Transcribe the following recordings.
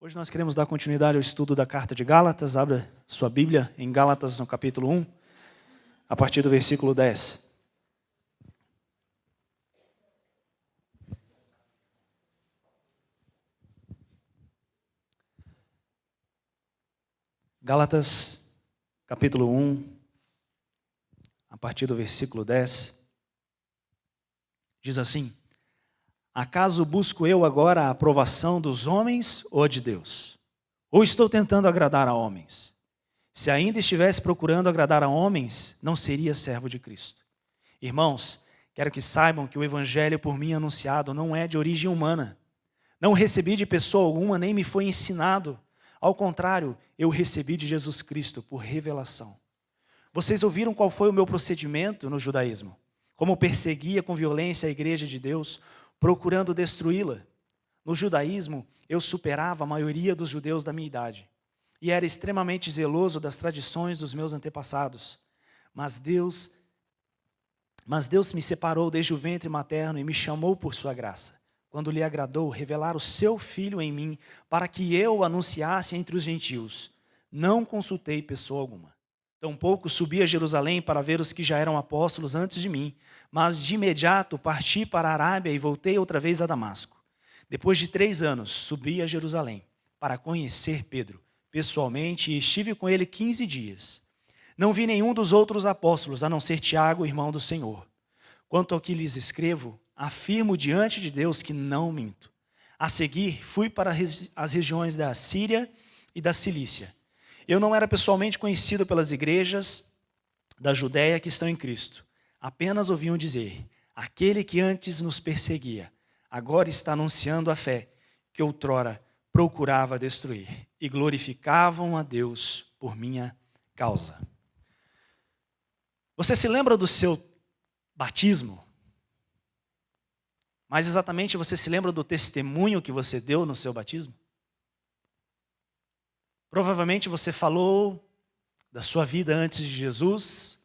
Hoje nós queremos dar continuidade ao estudo da carta de Gálatas. Abra sua Bíblia em Gálatas, no capítulo 1, a partir do versículo 10. Gálatas, capítulo 1, a partir do versículo 10. Diz assim: Acaso busco eu agora a aprovação dos homens ou a de Deus? Ou estou tentando agradar a homens? Se ainda estivesse procurando agradar a homens, não seria servo de Cristo. Irmãos, quero que saibam que o evangelho por mim anunciado não é de origem humana. Não recebi de pessoa alguma, nem me foi ensinado. Ao contrário, eu recebi de Jesus Cristo por revelação. Vocês ouviram qual foi o meu procedimento no judaísmo? Como perseguia com violência a igreja de Deus, procurando destruí-la. No judaísmo, eu superava a maioria dos judeus da minha idade e era extremamente zeloso das tradições dos meus antepassados. Mas Deus me separou desde o ventre materno e me chamou por sua graça, quando lhe agradou revelar o seu Filho em mim, para que eu o anunciasse entre os gentios. Não consultei pessoa alguma. Tampouco subi a Jerusalém para ver os que já eram apóstolos antes de mim, mas de imediato parti para a Arábia e voltei outra vez a Damasco. Depois de 3 anos, subi a Jerusalém para conhecer Pedro pessoalmente e estive com ele 15 dias. Não vi nenhum dos outros apóstolos, a não ser Tiago, irmão do Senhor. Quanto ao que lhes escrevo, afirmo diante de Deus que não minto. A seguir, fui para as regiões da Síria e da Cilícia. Eu não era pessoalmente conhecido pelas igrejas da Judéia que estão em Cristo. Apenas ouviam dizer: aquele que antes nos perseguia, agora está anunciando a fé que outrora procurava destruir. E glorificavam a Deus por minha causa. Você se lembra do seu batismo? Mais exatamente, você se lembra do testemunho que você deu no seu batismo? Provavelmente você falou da sua vida antes de Jesus,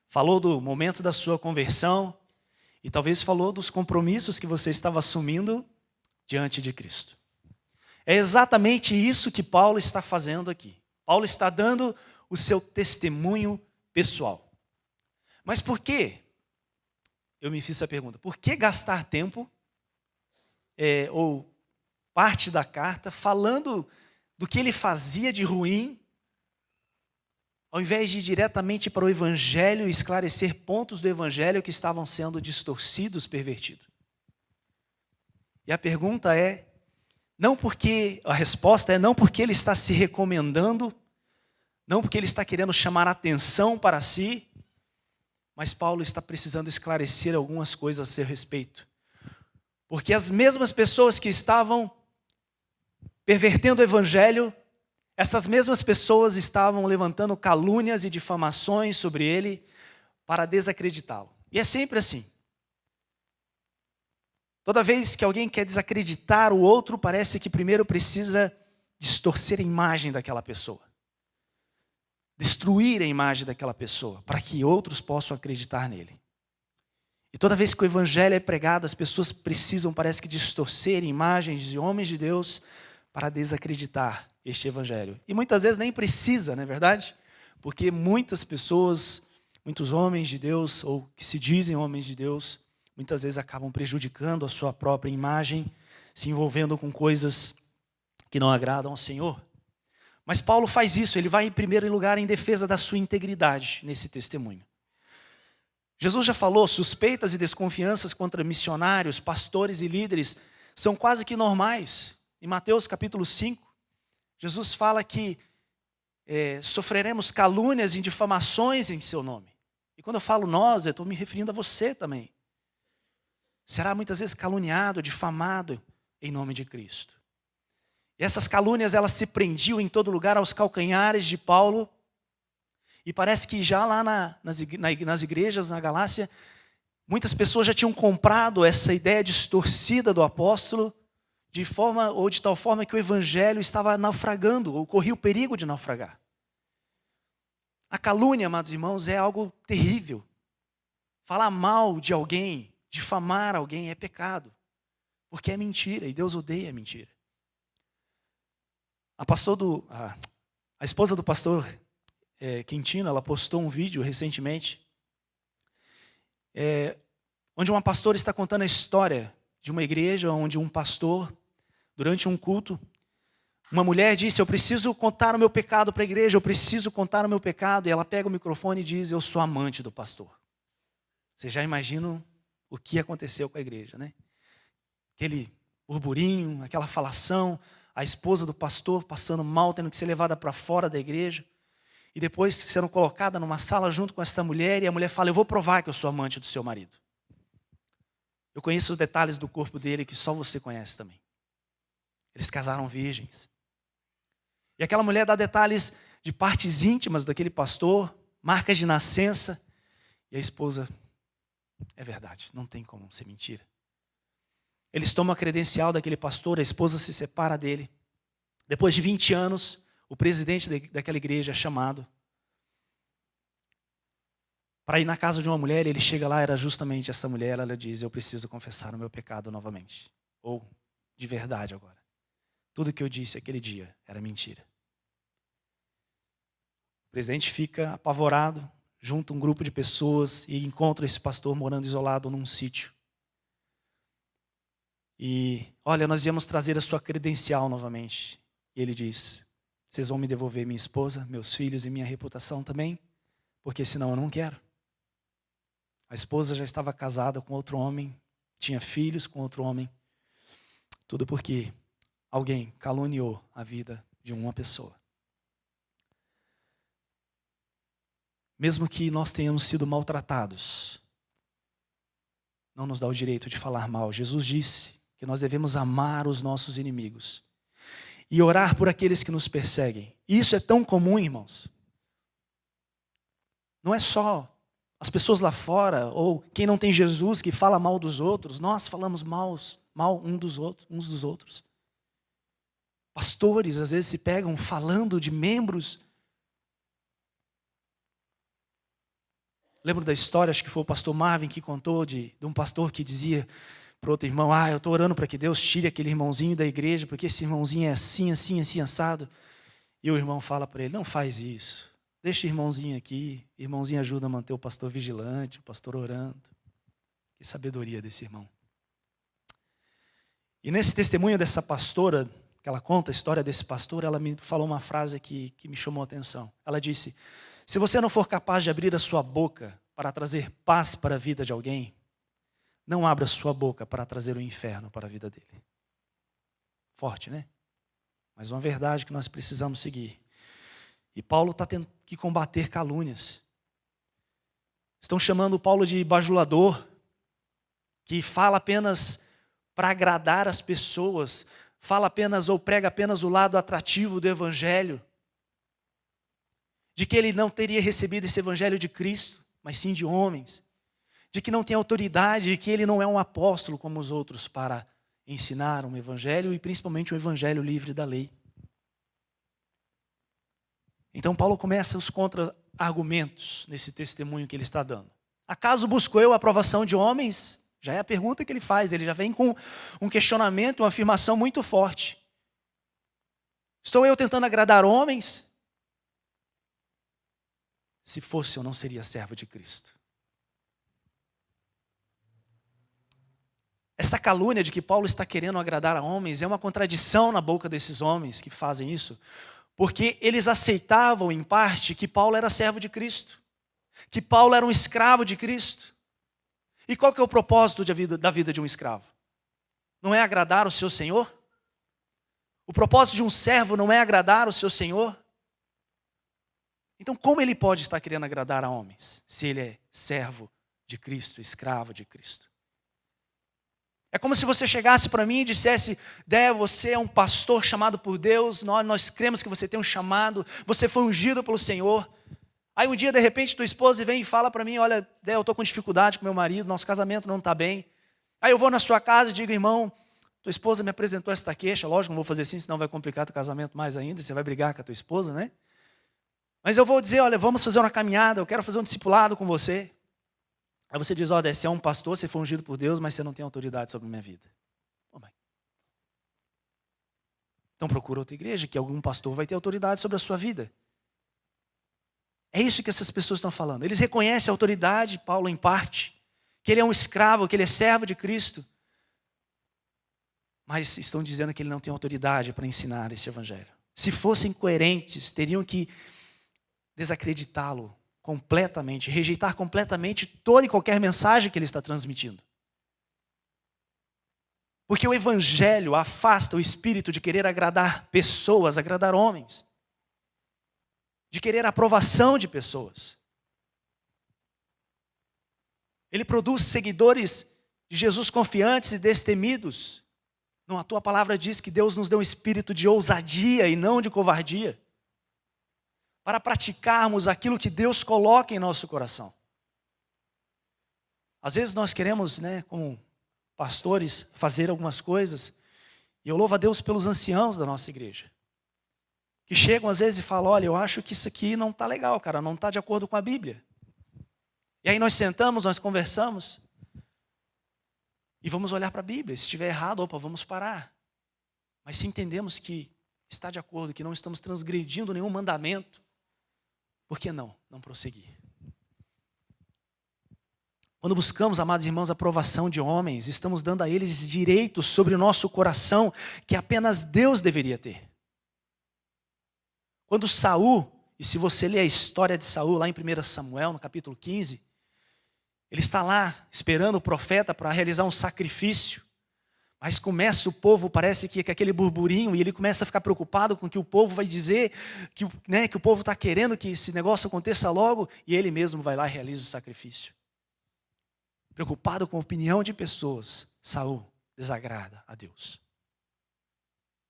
falou do momento da sua conversão e talvez falou dos compromissos que você estava assumindo diante de Cristo. É exatamente isso que Paulo está fazendo aqui. Paulo está dando o seu testemunho pessoal. Mas por quê? Eu me fiz essa pergunta. Por que gastar tempo, ou parte da carta, falando do que ele fazia de ruim, ao invés de ir diretamente para o Evangelho e esclarecer pontos do Evangelho que estavam sendo distorcidos, pervertidos? E a pergunta é, a resposta é não porque ele está se recomendando, não porque ele está querendo chamar atenção para si, mas Paulo está precisando esclarecer algumas coisas a seu respeito. Porque as mesmas pessoas que estavam pervertendo o Evangelho, essas mesmas pessoas estavam levantando calúnias e difamações sobre ele para desacreditá-lo. E é sempre assim. Toda vez que alguém quer desacreditar o outro, parece que primeiro precisa distorcer a imagem daquela pessoa. Destruir a imagem daquela pessoa, para que outros possam acreditar nele. E toda vez que o Evangelho é pregado, as pessoas precisam, parece que, distorcer imagens de homens de Deus para desacreditar este Evangelho. E muitas vezes nem precisa, não é verdade? Porque muitas pessoas, muitos homens de Deus, ou que se dizem homens de Deus, muitas vezes acabam prejudicando a sua própria imagem, se envolvendo com coisas que não agradam ao Senhor. Mas Paulo faz isso, ele vai em primeiro lugar em defesa da sua integridade nesse testemunho. Jesus já falou, suspeitas e desconfianças contra missionários, pastores e líderes são quase que normais. Em Mateus capítulo 5, Jesus fala que sofreremos calúnias e difamações em seu nome. E quando eu falo nós, eu estou me referindo a você também. Será muitas vezes caluniado, difamado em nome de Cristo. E essas calúnias, elas se prendiam em todo lugar aos calcanhares de Paulo. E parece que já lá nas igrejas, na Galácia, muitas pessoas já tinham comprado essa ideia distorcida do apóstolo, de tal forma que o Evangelho estava naufragando, ou corria o perigo de naufragar. A calúnia, amados irmãos, é algo terrível. Falar mal de alguém, difamar alguém é pecado, porque é mentira, e Deus odeia a mentira. A esposa do pastor Quintino, ela postou um vídeo recentemente, onde uma pastora está contando a história de uma igreja onde um pastor, durante um culto, uma mulher disse: eu preciso contar o meu pecado para a igreja, eu preciso contar o meu pecado. E ela pega o microfone e diz: eu sou amante do pastor. Vocês já imaginam o que aconteceu com a igreja, né? Aquele burburinho, aquela falação, a esposa do pastor passando mal, tendo que ser levada para fora da igreja. E depois sendo colocada numa sala junto com esta mulher, e a mulher fala: eu vou provar que eu sou amante do seu marido. Eu conheço os detalhes do corpo dele que só você conhece também. Eles casaram virgens. E aquela mulher dá detalhes de partes íntimas daquele pastor, marcas de nascença. E a esposa: é verdade, não tem como ser mentira. Eles tomam a credencial daquele pastor, a esposa se separa dele. Depois de 20 anos, o presidente daquela igreja é chamado para ir na casa de uma mulher. Ele chega lá, era justamente essa mulher. Ela diz: eu preciso confessar o meu pecado novamente. Ou, de verdade agora. Tudo que eu disse aquele dia era mentira. O presidente fica apavorado, junta um grupo de pessoas e encontra esse pastor morando isolado num sítio. E: olha, nós viemos trazer a sua credencial novamente. E ele diz: vocês vão me devolver minha esposa, meus filhos e minha reputação também? Porque senão eu não quero. A esposa já estava casada com outro homem, tinha filhos com outro homem. Tudo porque alguém caluniou a vida de uma pessoa. Mesmo que nós tenhamos sido maltratados, não nos dá o direito de falar mal. Jesus disse que nós devemos amar os nossos inimigos e orar por aqueles que nos perseguem. E isso é tão comum, irmãos. Não é só as pessoas lá fora ou quem não tem Jesus que fala mal dos outros. Nós falamos mal uns dos outros. Pastores às vezes se pegam falando de membros. Lembro da história, acho que foi o pastor Marvin que contou de um pastor que dizia para outro irmão: eu estou orando para que Deus tire aquele irmãozinho da igreja, porque esse irmãozinho é assim, assim, assim, assado. E o irmão fala para ele: não faz isso, deixa o irmãozinho aqui. O irmãozinho ajuda a manter o pastor vigilante, o pastor orando. Que sabedoria desse irmão. E nesse testemunho dessa pastora, que ela conta a história desse pastor, ela me falou uma frase que me chamou a atenção. Ela disse: se você não for capaz de abrir a sua boca para trazer paz para a vida de alguém, não abra a sua boca para trazer o inferno para a vida dele. Forte, né? Mas uma verdade que nós precisamos seguir. E Paulo está tendo que combater calúnias. Estão chamando Paulo de bajulador, que fala apenas para agradar as pessoas, fala apenas ou prega apenas o lado atrativo do evangelho, de que ele não teria recebido esse evangelho de Cristo, mas sim de homens, de que não tem autoridade, de que ele não é um apóstolo como os outros para ensinar um evangelho e principalmente um evangelho livre da lei. Então Paulo começa os contra-argumentos nesse testemunho que ele está dando. Acaso busco eu a aprovação de homens? Já é a pergunta que ele faz, ele já vem com um questionamento, uma afirmação muito forte. Estou eu tentando agradar homens? Se fosse, eu não seria servo de Cristo. Essa calúnia de que Paulo está querendo agradar a homens é uma contradição na boca desses homens que fazem isso, porque eles aceitavam, em parte, que Paulo era servo de Cristo, que Paulo era um escravo de Cristo. E qual que é o propósito da vida de um escravo? Não é agradar o seu senhor? O propósito de um servo não é agradar o seu senhor? Então, como ele pode estar querendo agradar a homens, se ele é servo de Cristo, escravo de Cristo? É como se você chegasse para mim e dissesse: Dé, você é um pastor chamado por Deus, nós cremos que você tem um chamado, você foi ungido pelo Senhor. Aí um dia, de repente, tua esposa vem e fala para mim: olha, Dé, eu estou com dificuldade com meu marido, nosso casamento não está bem. Aí eu vou na sua casa e digo: irmão, tua esposa me apresentou esta queixa. Lógico, não vou fazer assim, senão vai complicar teu casamento mais ainda, você vai brigar com a tua esposa, né? Mas eu vou dizer: olha, vamos fazer uma caminhada, eu quero fazer um discipulado com você. Aí você diz: olha, você é um pastor, você foi ungido por Deus, mas você não tem autoridade sobre a minha vida. Então procura outra igreja, que algum pastor vai ter autoridade sobre a sua vida. É isso que essas pessoas estão falando. Eles reconhecem a autoridade, Paulo em parte, que ele é um escravo, que ele é servo de Cristo. Mas estão dizendo que ele não tem autoridade para ensinar esse evangelho. Se fossem coerentes, teriam que desacreditá-lo completamente, rejeitar completamente toda e qualquer mensagem que ele está transmitindo. Porque o evangelho afasta o espírito de querer agradar pessoas, agradar homens, de querer a aprovação de pessoas. Ele produz seguidores de Jesus confiantes e destemidos. Não, a tua palavra diz que Deus nos deu um espírito de ousadia e não de covardia, para praticarmos aquilo que Deus coloca em nosso coração. Às vezes nós queremos, como pastores, fazer algumas coisas, e eu louvo a Deus pelos anciãos da nossa igreja, que chegam às vezes e falam, olha, eu acho que isso aqui não está legal, cara, não está de acordo com a Bíblia. E aí nós sentamos, nós conversamos, e vamos olhar para a Bíblia. Se estiver errado, opa, vamos parar. Mas se entendemos que está de acordo, que não estamos transgredindo nenhum mandamento, por que não prosseguir? Quando buscamos, amados irmãos, a aprovação de homens, estamos dando a eles direitos sobre o nosso coração que apenas Deus deveria ter. Quando Saul, e se você ler a história de Saul lá em 1 Samuel, no capítulo 15, ele está lá esperando o profeta para realizar um sacrifício, mas começa o povo, parece que aquele burburinho, e ele começa a ficar preocupado com o que o povo vai dizer, que o povo está querendo que esse negócio aconteça logo, e ele mesmo vai lá e realiza o sacrifício. Preocupado com a opinião de pessoas, Saul desagrada a Deus.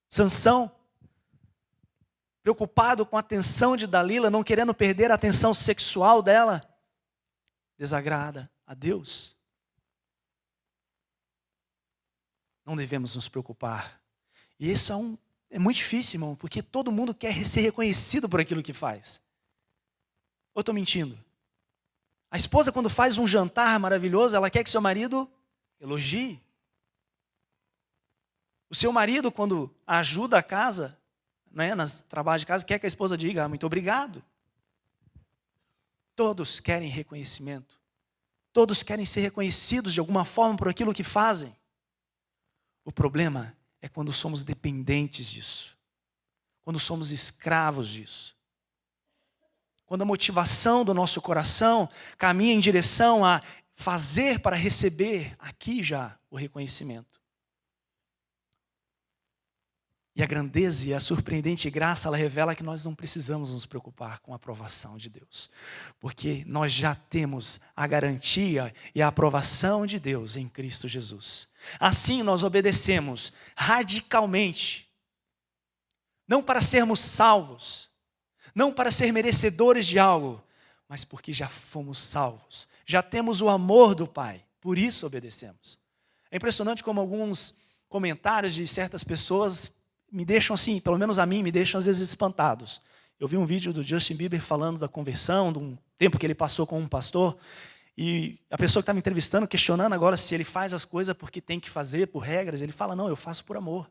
Sansão, preocupado com a atenção de Dalila, não querendo perder a atenção sexual dela, desagrada a Deus. Não devemos nos preocupar. E isso é muito difícil, irmão, porque todo mundo quer ser reconhecido por aquilo que faz. Ou estou mentindo? A esposa, quando faz um jantar maravilhoso, ela quer que seu marido elogie. O seu marido, quando ajuda a casa, nos trabalhos de casa, quer que a esposa diga, muito obrigado. Todos querem reconhecimento. Todos querem ser reconhecidos de alguma forma por aquilo que fazem. O problema é quando somos dependentes disso. Quando somos escravos disso. Quando a motivação do nosso coração caminha em direção a fazer para receber aqui já o reconhecimento. E a grandeza e a surpreendente graça, ela revela que nós não precisamos nos preocupar com a aprovação de Deus. Porque nós já temos a garantia e a aprovação de Deus em Cristo Jesus. Assim nós obedecemos radicalmente. Não para sermos salvos, não para ser merecedores de algo, mas porque já fomos salvos. Já temos o amor do Pai, por isso obedecemos. É impressionante como alguns comentários de certas pessoas me deixam assim, pelo menos a mim, me deixam às vezes espantados. Eu vi um vídeo do Justin Bieber falando da conversão, de um tempo que ele passou com um pastor, e a pessoa que está me entrevistando, questionando agora se ele faz as coisas porque tem que fazer, por regras, ele fala, não, eu faço por amor.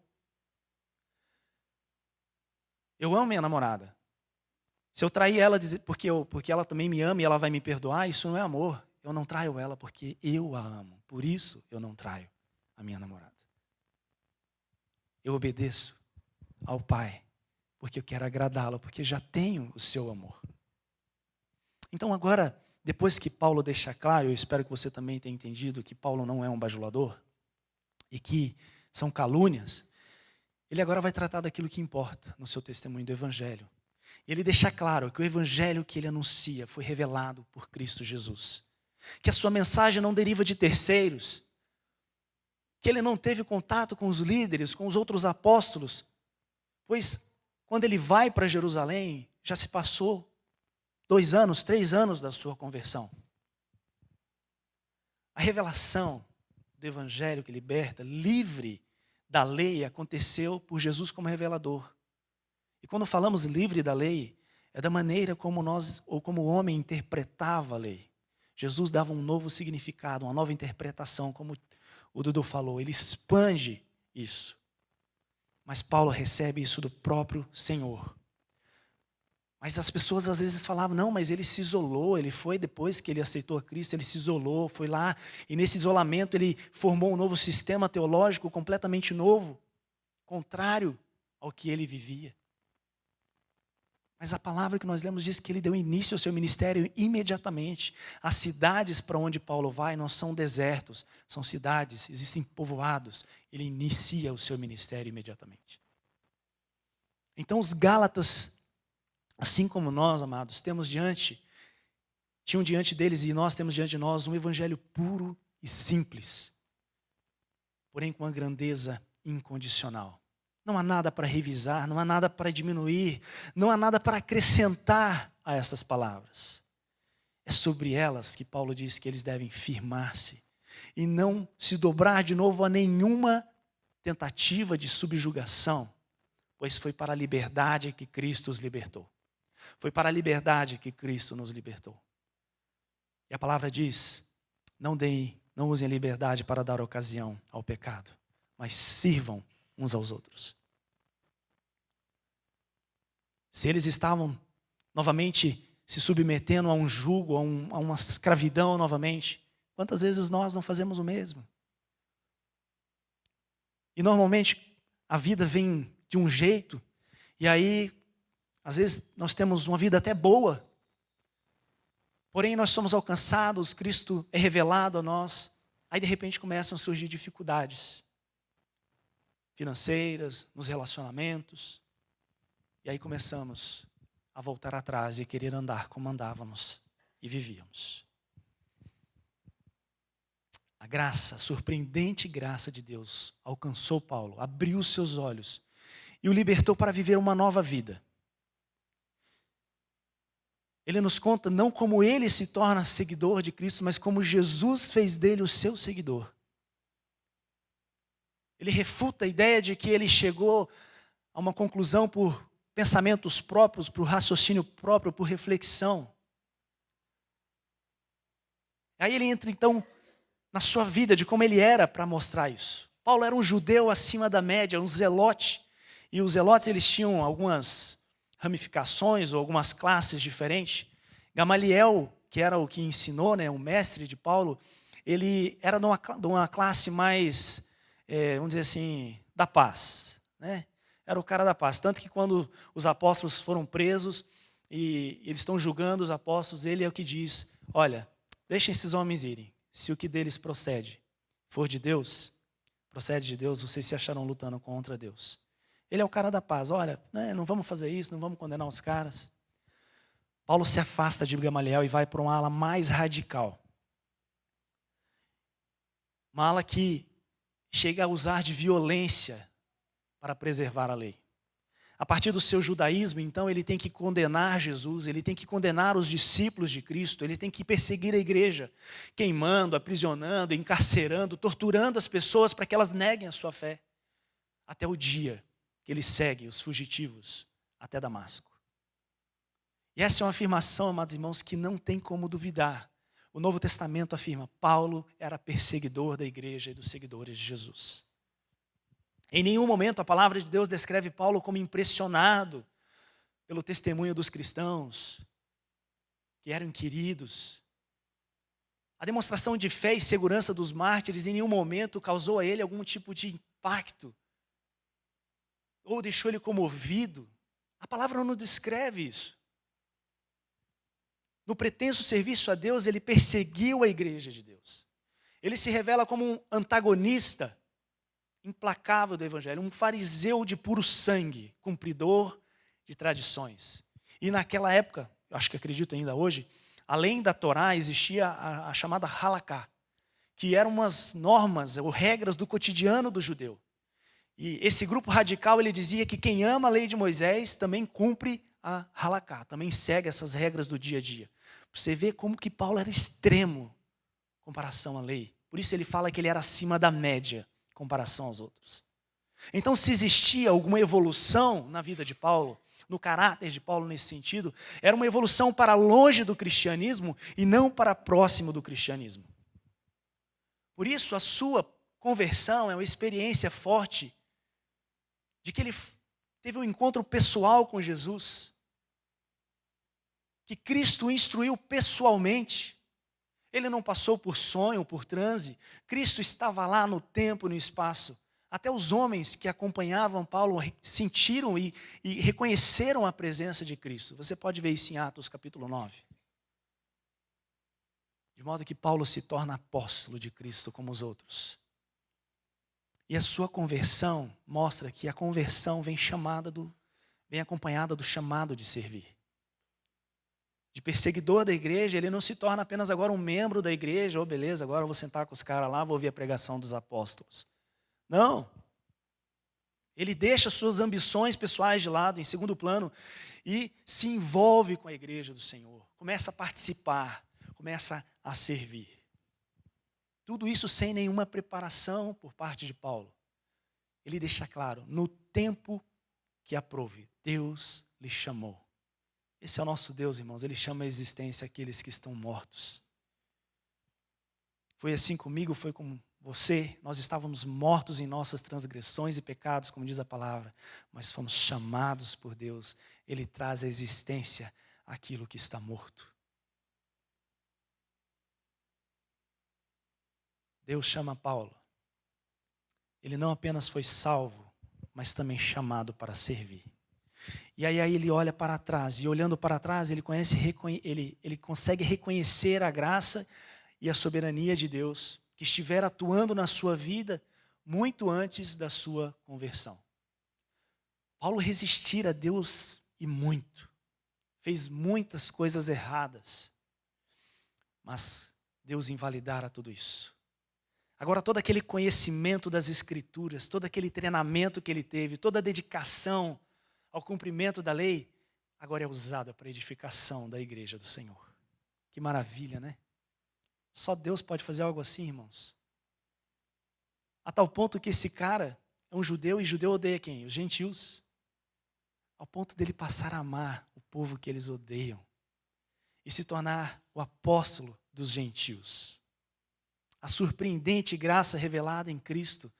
Eu amo minha namorada. Se eu trair ela porque ela também me ama e ela vai me perdoar, isso não é amor. Eu não traio ela porque eu a amo. Por isso eu não traio a minha namorada. Eu obedeço ao Pai, porque eu quero agradá-lo, porque já tenho o seu amor. Então agora, depois que Paulo deixa claro, eu espero que você também tenha entendido que Paulo não é um bajulador, e que são calúnias, ele agora vai tratar daquilo que importa no seu testemunho do Evangelho. E ele deixa claro que o Evangelho que ele anuncia foi revelado por Cristo Jesus. Que a sua mensagem não deriva de terceiros, que ele não teve contato com os líderes, com os outros apóstolos, pois quando ele vai para Jerusalém, já se passou 2 anos, 3 anos da sua conversão. A revelação do Evangelho que liberta, livre da lei, aconteceu por Jesus como revelador. E quando falamos livre da lei, é da maneira como nós, ou como o homem interpretava a lei. Jesus dava um novo significado, uma nova interpretação, como o Dudu falou, ele expande isso. Mas Paulo recebe isso do próprio Senhor. Mas as pessoas às vezes falavam, não, mas ele se isolou, ele foi depois que ele aceitou a Cristo, ele se isolou, foi lá, e nesse isolamento ele formou um novo sistema teológico completamente novo, contrário ao que ele vivia. Mas a palavra que nós lemos diz que ele deu início ao seu ministério imediatamente. As cidades para onde Paulo vai não são desertos, são cidades, existem povoados. Ele inicia o seu ministério imediatamente. Então os Gálatas, assim como nós, amados, tinham diante deles e nós temos diante de nós um evangelho puro e simples, porém com uma grandeza incondicional. Não há nada para revisar, não há nada para diminuir, não há nada para acrescentar a essas palavras. É sobre elas que Paulo diz que eles devem firmar-se e não se dobrar de novo a nenhuma tentativa de subjugação, pois foi para a liberdade que Cristo os libertou. Foi para a liberdade que Cristo nos libertou. E a palavra diz, não usem a liberdade para dar ocasião ao pecado, mas sirvam uns aos outros. Se eles estavam novamente se submetendo a um jugo, a uma escravidão novamente, quantas vezes nós não fazemos o mesmo? E normalmente a vida vem de um jeito, e aí às vezes nós temos uma vida até boa, porém nós somos alcançados, Cristo é revelado a nós, aí de repente começam a surgir dificuldades financeiras, nos relacionamentos, e aí começamos a voltar atrás e querer andar como andávamos e vivíamos. A graça, a surpreendente graça de Deus alcançou Paulo, abriu os seus olhos e o libertou para viver uma nova vida. Ele nos conta não como ele se torna seguidor de Cristo, mas como Jesus fez dele o seu seguidor. Ele refuta a ideia de que ele chegou a uma conclusão por pensamentos próprios, por raciocínio próprio, por reflexão. Aí ele entra então na sua vida, de como ele era para mostrar isso. Paulo era um judeu acima da média, um zelote. E os zelotes eles tinham algumas ramificações ou algumas classes diferentes. Gamaliel, que era o que ensinou, o mestre de Paulo, ele era de uma classe mais, vamos dizer assim, da paz, Era o cara da paz. Tanto que quando os apóstolos foram presos e eles estão julgando os apóstolos, ele é o que diz, olha, deixem esses homens irem. Se o que deles procede for de Deus, procede de Deus, vocês se acharão lutando contra Deus. Ele é o cara da paz. Olha, não vamos fazer isso, não vamos condenar os caras. Paulo se afasta de Gamaliel e vai para uma ala mais radical. Uma ala que chega a usar de violência para preservar a lei. A partir do seu judaísmo, então, ele tem que condenar Jesus, ele tem que condenar os discípulos de Cristo, ele tem que perseguir a igreja, queimando, aprisionando, encarcerando, torturando as pessoas para que elas neguem a sua fé, até o dia que ele segue os fugitivos até Damasco. E essa é uma afirmação, amados irmãos, que não tem como duvidar. O Novo Testamento afirma, Paulo era perseguidor da igreja e dos seguidores de Jesus. Em nenhum momento a palavra de Deus descreve Paulo como impressionado pelo testemunho dos cristãos, que eram queridos. A demonstração de fé e segurança dos mártires em nenhum momento causou a ele algum tipo de impacto, ou deixou ele comovido. A palavra não descreve isso. No pretenso serviço a Deus, ele perseguiu a igreja de Deus. Ele se revela como um antagonista implacável do evangelho, um fariseu de puro sangue, cumpridor de tradições. E naquela época, acho que acredito ainda hoje, além da Torá existia a chamada Halaká, que eram umas normas ou regras do cotidiano do judeu. E esse grupo radical, ele dizia que quem ama a lei de Moisés também cumpre a Halaká, também segue essas regras do dia a dia. Você vê como que Paulo era extremo em comparação à lei. Por isso ele fala que ele era acima da média em comparação aos outros. Então, se existia alguma evolução na vida de Paulo, no caráter de Paulo nesse sentido, era uma evolução para longe do cristianismo e não para próximo do cristianismo. Por isso, a sua conversão é uma experiência forte de que ele teve um encontro pessoal com Jesus, que Cristo o instruiu pessoalmente. Ele não passou por sonho, por transe. Cristo estava lá no tempo e no espaço. Até os homens que acompanhavam Paulo sentiram e reconheceram a presença de Cristo. Você pode ver isso em Atos capítulo 9. De modo que Paulo se torna apóstolo de Cristo como os outros. E a sua conversão mostra que a conversão vem acompanhada do chamado de servir. De perseguidor da igreja, ele não se torna apenas agora um membro da igreja, oh beleza, agora eu vou sentar com os caras lá, vou ouvir a pregação dos apóstolos. Não. Ele deixa suas ambições pessoais de lado, em segundo plano, e se envolve com a igreja do Senhor. Começa a participar, começa a servir. Tudo isso sem nenhuma preparação por parte de Paulo. Ele deixa claro, no tempo que aprouve, Deus lhe chamou. Esse é o nosso Deus, irmãos, Ele chama à existência aqueles que estão mortos. Foi assim comigo, foi com você, nós estávamos mortos em nossas transgressões e pecados, como diz a palavra, mas fomos chamados por Deus, Ele traz à existência aquilo que está morto. Deus chama Paulo. Ele não apenas foi salvo, mas também chamado para servir. E aí ele olha para trás, e olhando para trás, ele consegue reconhecer a graça e a soberania de Deus, que estiver atuando na sua vida muito antes da sua conversão. Paulo resistir a Deus e muito, fez muitas coisas erradas, mas Deus invalidara tudo isso. Agora todo aquele conhecimento das Escrituras, todo aquele treinamento que ele teve, toda a dedicação ao cumprimento da lei, agora é usada para a edificação da igreja do Senhor. Que maravilha, né? Só Deus pode fazer algo assim, irmãos. A tal ponto que esse cara é um judeu, e judeu odeia quem? Os gentios. Ao ponto dele passar a amar o povo que eles odeiam e se tornar o apóstolo dos gentios. A surpreendente graça revelada em Cristo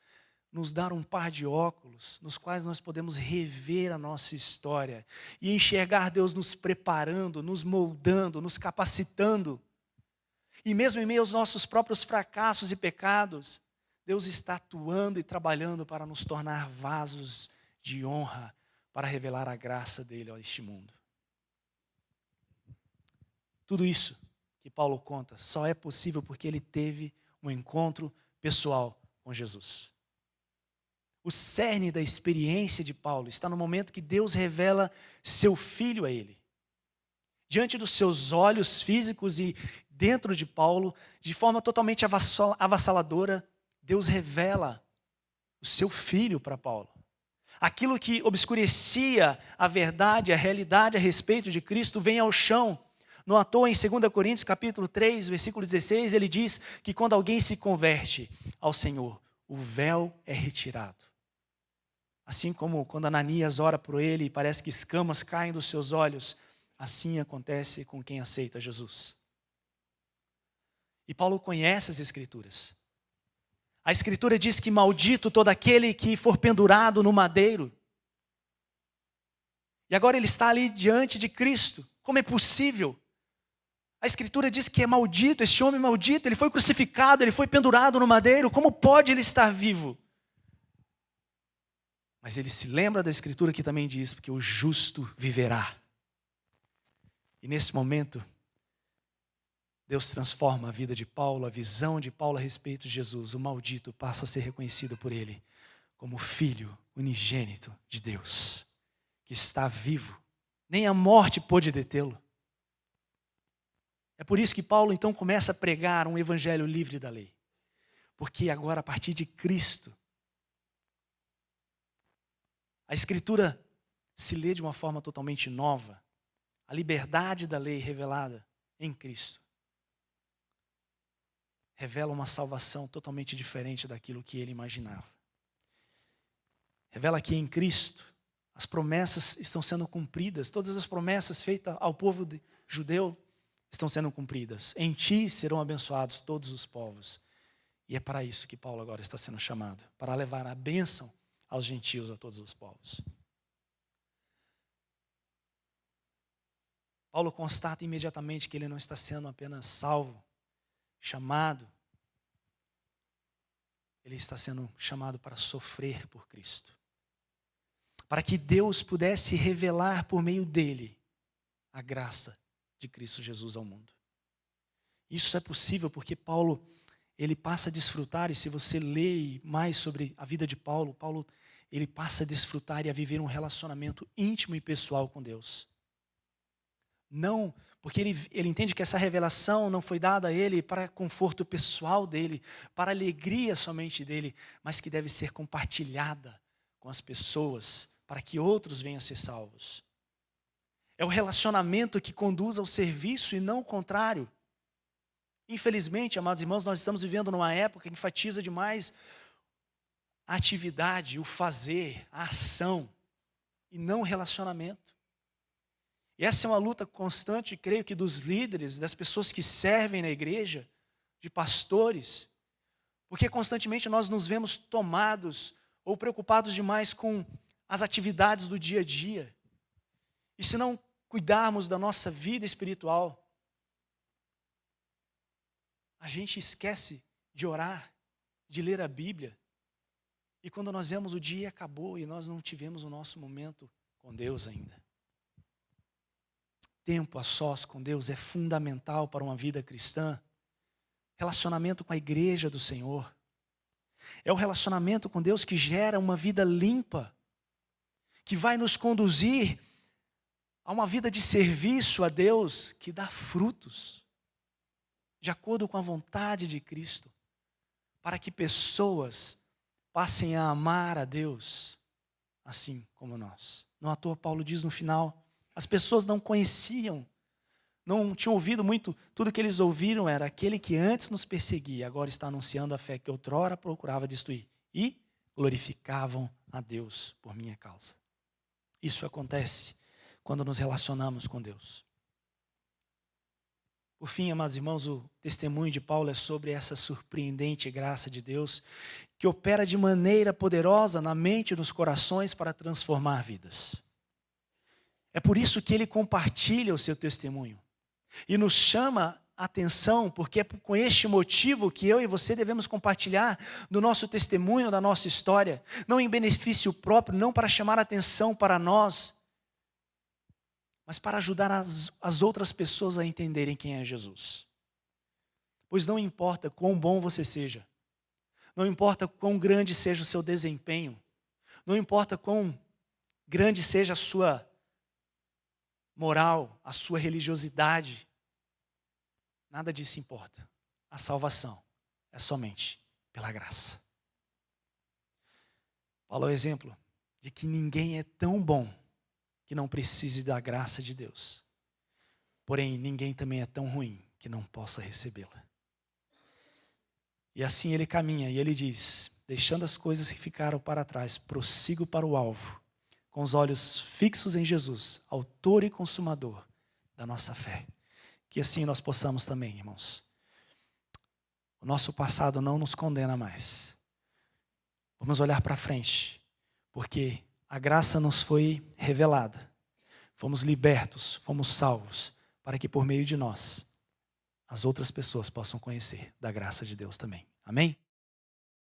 nos dá um par de óculos nos quais nós podemos rever a nossa história e enxergar Deus nos preparando, nos moldando, nos capacitando. E mesmo em meio aos nossos próprios fracassos e pecados, Deus está atuando e trabalhando para nos tornar vasos de honra, para revelar a graça dele a este mundo. Tudo isso que Paulo conta só é possível porque ele teve um encontro pessoal com Jesus. O cerne da experiência de Paulo está no momento que Deus revela seu Filho a ele. Diante dos seus olhos físicos e dentro de Paulo, de forma totalmente avassaladora, Deus revela o seu Filho para Paulo. Aquilo que obscurecia a verdade, a realidade a respeito de Cristo vem ao chão. Não à toa, em 2 Coríntios capítulo 3, versículo 16, ele diz que quando alguém se converte ao Senhor, o véu é retirado. Assim como quando Ananias ora por ele e parece que escamas caem dos seus olhos, assim acontece com quem aceita Jesus. E Paulo conhece as Escrituras. A Escritura diz que maldito todo aquele que for pendurado no madeiro. E agora ele está ali diante de Cristo. Como é possível? A Escritura diz que é maldito, este homem maldito, ele foi crucificado, ele foi pendurado no madeiro, como pode ele estar vivo? Mas ele se lembra da Escritura que também diz, porque o justo viverá. E nesse momento, Deus transforma a vida de Paulo, a visão de Paulo a respeito de Jesus. O maldito passa a ser reconhecido por ele como filho unigênito de Deus, que está vivo. Nem a morte pôde detê-lo. É por isso que Paulo então começa a pregar um evangelho livre da lei. Porque agora, a partir de Cristo, a Escritura se lê de uma forma totalmente nova. A liberdade da lei revelada em Cristo revela uma salvação totalmente diferente daquilo que ele imaginava. Revela que em Cristo as promessas estão sendo cumpridas, todas as promessas feitas ao povo judeu estão sendo cumpridas. Em ti serão abençoados todos os povos. E é para isso que Paulo agora está sendo chamado, para levar a bênção aos gentios, a todos os povos. Paulo constata imediatamente que ele não está sendo apenas salvo, chamado. Ele está sendo chamado para sofrer por Cristo. Para que Deus pudesse revelar por meio dele a graça de Cristo Jesus ao mundo. Isso é possível porque Paulo, ele passa a desfrutar, e se você lê mais sobre a vida de Paulo, ele passa a desfrutar e a viver um relacionamento íntimo e pessoal com Deus. Não, porque ele entende que essa revelação não foi dada a ele para conforto pessoal dele, para alegria somente dele, mas que deve ser compartilhada com as pessoas, para que outros venham a ser salvos. É o relacionamento que conduz ao serviço e não o contrário. Infelizmente, amados irmãos, nós estamos vivendo numa época que enfatiza demais a atividade, o fazer, a ação, e não o relacionamento. E essa é uma luta constante, creio que dos líderes, das pessoas que servem na igreja, de pastores, porque constantemente nós nos vemos tomados ou preocupados demais com as atividades do dia a dia. E se não cuidarmos da nossa vida espiritual, a gente esquece de orar, de ler a Bíblia. E quando nós vemos o dia acabou e nós não tivemos o nosso momento com Deus ainda. Tempo a sós com Deus é fundamental para uma vida cristã. Relacionamento com a igreja do Senhor. É o relacionamento com Deus que gera uma vida limpa, que vai nos conduzir a uma vida de serviço a Deus que dá frutos, de acordo com a vontade de Cristo, para que pessoas passem a amar a Deus, assim como nós. Não à toa Paulo diz no final, as pessoas não conheciam, não tinham ouvido muito, tudo que eles ouviram era aquele que antes nos perseguia, agora está anunciando a fé que outrora procurava destruir, e glorificavam a Deus por minha causa. Isso acontece quando nos relacionamos com Deus. Por fim, amados irmãos, o testemunho de Paulo é sobre essa surpreendente graça de Deus que opera de maneira poderosa na mente e nos corações para transformar vidas. É por isso que ele compartilha o seu testemunho e nos chama a atenção, porque é com este motivo que eu e você devemos compartilhar do nosso testemunho, da nossa história, não em benefício próprio, não para chamar a atenção para nós, mas para ajudar as outras pessoas a entenderem quem é Jesus. Pois não importa quão bom você seja, não importa quão grande seja o seu desempenho, não importa quão grande seja a sua moral, a sua religiosidade, nada disso importa. A salvação é somente pela graça. Paulo é o exemplo de que ninguém é tão bom que não precise da graça de Deus. Porém, ninguém também é tão ruim que não possa recebê-la. E assim ele caminha e ele diz, deixando as coisas que ficaram para trás, prossigo para o alvo, com os olhos fixos em Jesus, autor e consumador da nossa fé. Que assim nós possamos também, irmãos. O nosso passado não nos condena mais. Vamos olhar para frente, porque a graça nos foi revelada. Fomos libertos, fomos salvos, para que por meio de nós, as outras pessoas possam conhecer da graça de Deus também. Amém?